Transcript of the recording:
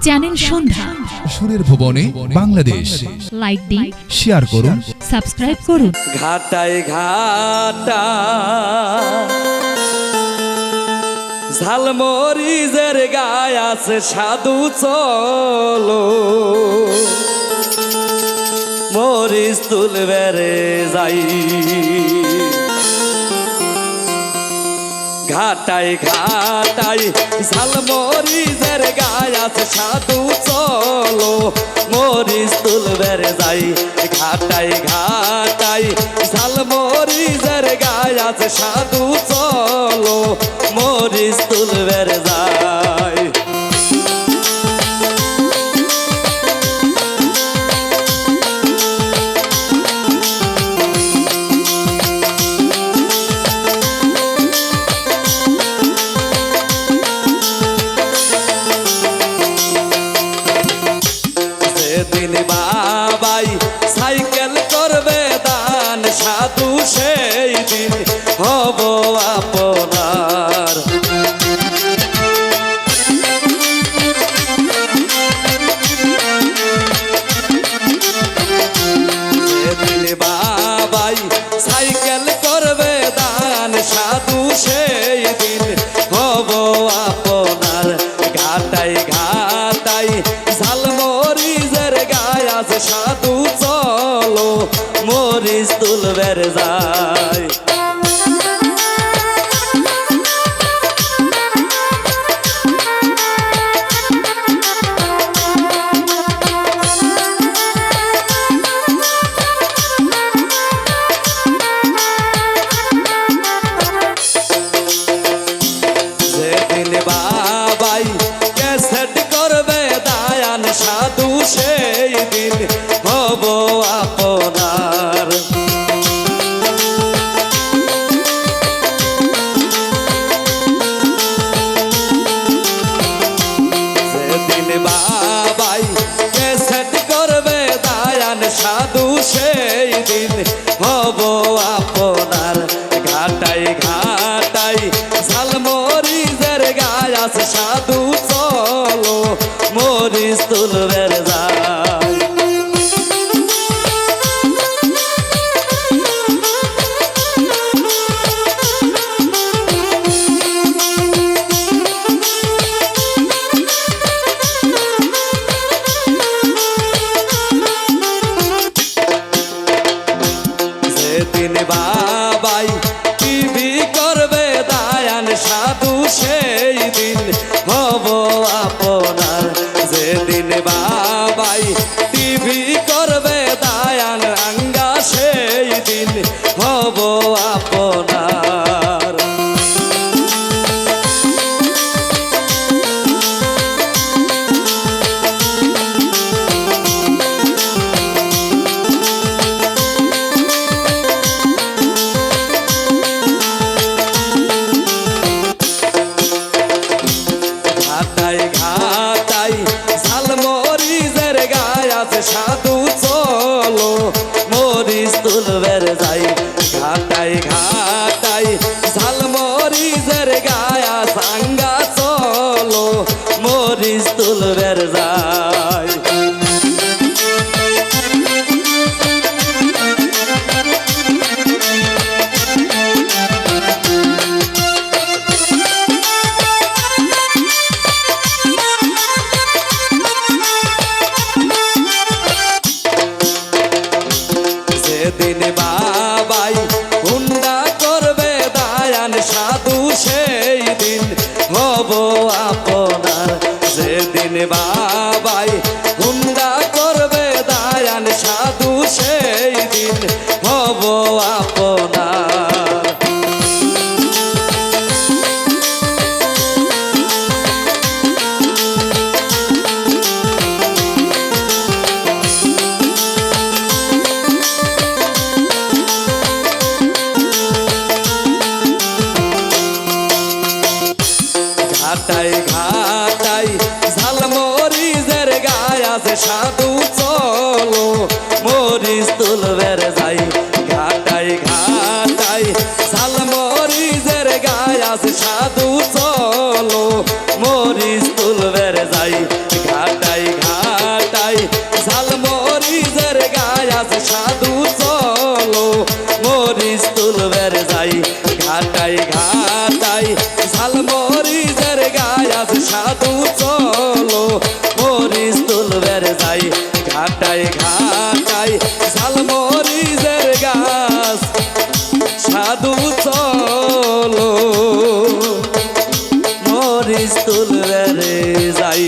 Channel সন্ধ্যা সুরের ভুবনে Bangladesh. Like দিন, শেয়ার করুন, সাবস্ক্রাইব করুন। ঘাটায় ঘাটা ঝালমরিচের গায় আছে সাধু চলো, মরিচ তুলবে রে যাই। ঘাটায় ঘাটায় ঝালমরিচের গায় আছে সাধু চলো, মরিচ তুলবে রে যাই। ঘাটায় ঘাটায় ঝালমরিচের গায় আছে সাধু চলো, মরিচ তুলবে রে যাই। সেদিন বাবাই সাইকেল করবে দান, সাধু সেই দিন হব আপনার। সেদিন বাবাই সাইকেল করবে দান, সাধু সেই দিন হব আপনার। ঘাটাই ঘাটাই ঝালমরিচের গায় আছে সাধু চলো, মরিচ তুলবে রে যাই। যেদিন বাবাই ক্যাসেট করবে দায়ান, সাধু সেই দিন হব আপনার। যেদিন বাবাই ক্যাসেট করবে দায়ান, সাধু সেই দিন হব আপনার। ঘাটাই ঘাটাই ঝালমরিচের গায় আছে সাধু চলো, মরিচ তুলবে রে যাই। যেদিন বাবাই টিভি করবে দায়ান, সাধু সেই দিন হব আপনার। যেদিন বাবাই টিভি করবে দায়ান, আঙ্গা সেই দিন হব আপনার। ঘাটাই ঘাটাই ঝালমরিচের গায় আছে সাধু চলো, মরিচ তুলবে রে যাই। ঘাটাই ঘাটাই ঝালমরিচের গায় আছে আঙ্গা চলো, মরিচ তুলবে রে যাই। যেদিন বাবাই হুন্ডা করবে দায়ান, সাধু সেই দিন হব আপনার। যেদিন বাবাই হুন্ডা করবে দায়ান, সাধু সেই দিন হব আপনার। ঘাটাই ঘাটাই ঝালমরিচের গায় আছে সাধু চলো, মরিচ তুলবে রে যাই। ঘাটাই ঘাটাই ঝালমরিচের গায় আছে সাধু চলো, মরিচ তুলবের যাই ঘাটাই ঘাটাই ঝালমরিচের গায় আছে সাধু চলো মরিচ তুলবের যাই ঘাটাই ঘাটাই ঝালমরিচের গায় আছে সাধু চলো মরিচ তুলবের যাই ঘাটাই ঘাটাই ঝালমরিচের গাছ সাধু চলো মরিচ তুলবের যাই